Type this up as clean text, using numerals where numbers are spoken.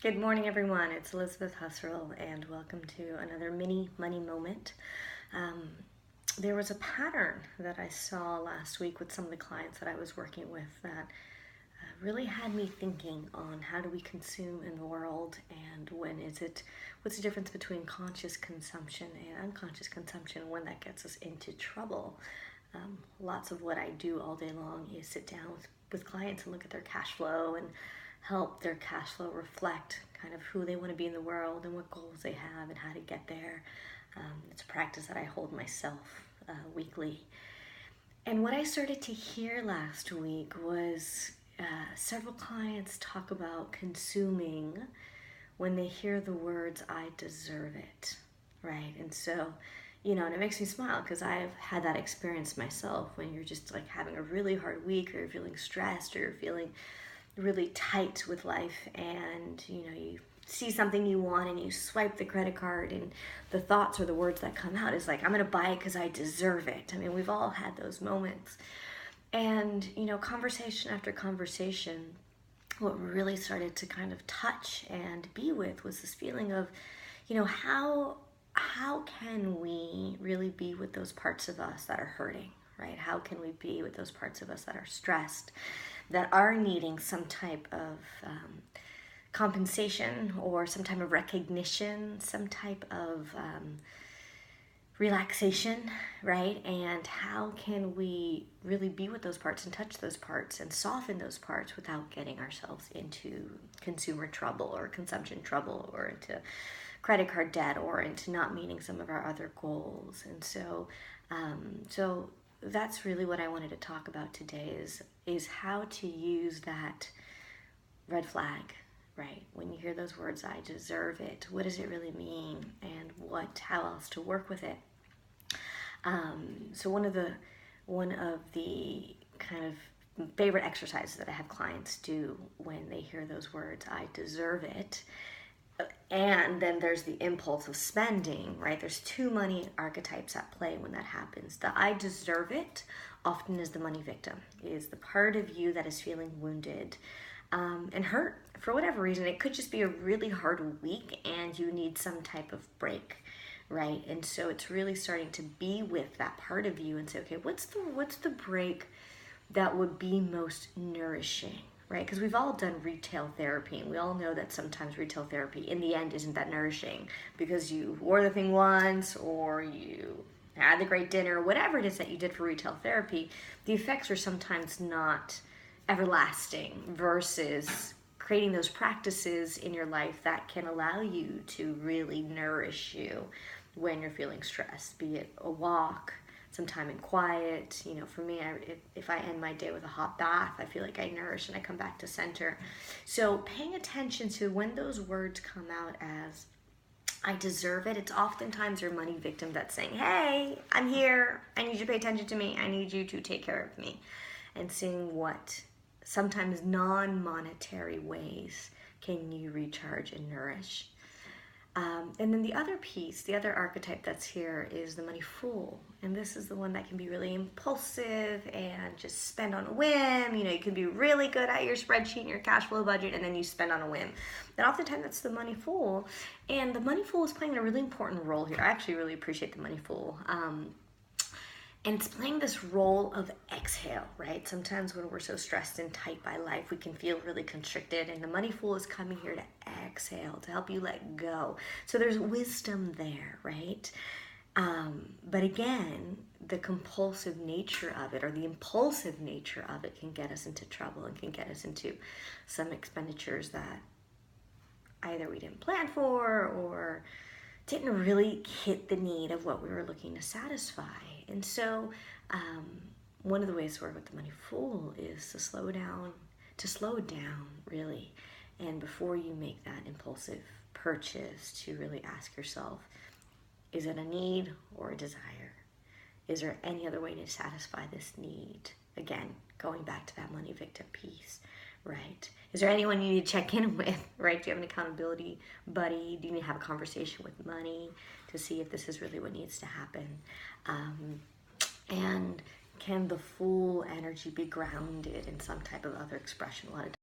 Good morning, everyone. It's Elizabeth Husserl, and welcome to another mini money moment. Um, there was a pattern that I saw last week with some of the clients that I was working with that really had me thinking on how do we consume in the world, and what's the difference between conscious consumption and unconscious consumption, when that gets us into trouble. Lots of what I do all day long is sit down with clients and look at their cash flow and help their cash flow reflect kind of who they want to be in the world and what goals they have and how to get there. It's a practice that I hold myself weekly. And what I started to hear last week was several clients talk about consuming when they hear the words, "I deserve it," right? And so, and it makes me smile because I've had that experience myself when you're just like having a really hard week, or you're feeling stressed, or you're feeling really tight with life, and you see something you want and you swipe the credit card, and the thoughts or the words that come out is like, "I'm gonna buy it because I deserve it." I mean, we've all had those moments. And conversation after conversation, what really started to kind of touch and be with was this feeling of, how can we really be with those parts of us that are hurting, right? How can we be with those parts of us that are stressed, that are needing some type of compensation, or some type of recognition, some type of relaxation, right? And how can we really be with those parts and touch those parts and soften those parts without getting ourselves into consumer trouble or consumption trouble, or into credit card debt, or into not meeting some of our other goals. And so that's really what I wanted to talk about today, is how to use that red flag, right? When you hear those words, "I deserve it," what does it really mean, and how else to work with it? So one of the kind of favorite exercises that I have clients do when they hear those words, "I deserve it," and then there's the impulse of spending, right? There's two money archetypes at play when that happens. The "I deserve it" often is the money victim, is the part of you that is feeling wounded and hurt for whatever reason. It could just be a really hard week and you need some type of break, right? And so it's really starting to be with that part of you and say, okay, what's the break that would be most nourishing, right? Because we've all done retail therapy, and we all know that sometimes retail therapy in the end isn't that nourishing, because you wore the thing once, or you had the great dinner, whatever it is that you did for retail therapy, the effects are sometimes not everlasting, versus creating those practices in your life that can allow you to really nourish you when you're feeling stressed, be it a walk, some time in quiet. For me, if I end my day with a hot bath, I feel like I nourish and I come back to center. So paying attention to when those words come out as "I deserve it," it's oftentimes your money victim that's saying, "Hey, I'm here. I need you to pay attention to me. I need you to take care of me." And seeing what sometimes non-monetary ways can you recharge and nourish. And then the other piece, the other archetype that's here, is the money fool. And this is the one that can be really impulsive and just spend on a whim. You can be really good at your spreadsheet and your cash flow budget, and then you spend on a whim. And oftentimes that's the money fool. And the money fool is playing a really important role here. I actually really appreciate the money fool. And it's playing this role of exhale, right? Sometimes when we're so stressed and tight by life, we can feel really constricted, and the money fool is coming here to exhale, to help you let go. So there's wisdom there, right? But again, the compulsive nature of it, or the impulsive nature of it, can get us into trouble and can get us into some expenditures that either we didn't plan for, or didn't really hit the need of what we were looking to satisfy. And so one of the ways to work with the money fool is to slow down really. And before you make that impulsive purchase, to really ask yourself, is it a need or a desire? Is there any other way to satisfy this need? Again, going back to that money victim piece, right? Is there anyone you need to check in with, right? Do you have an accountability buddy? Do you need to have a conversation with money to see if this is really what needs to happen? And can the fool energy be grounded in some type of other expression? A lot of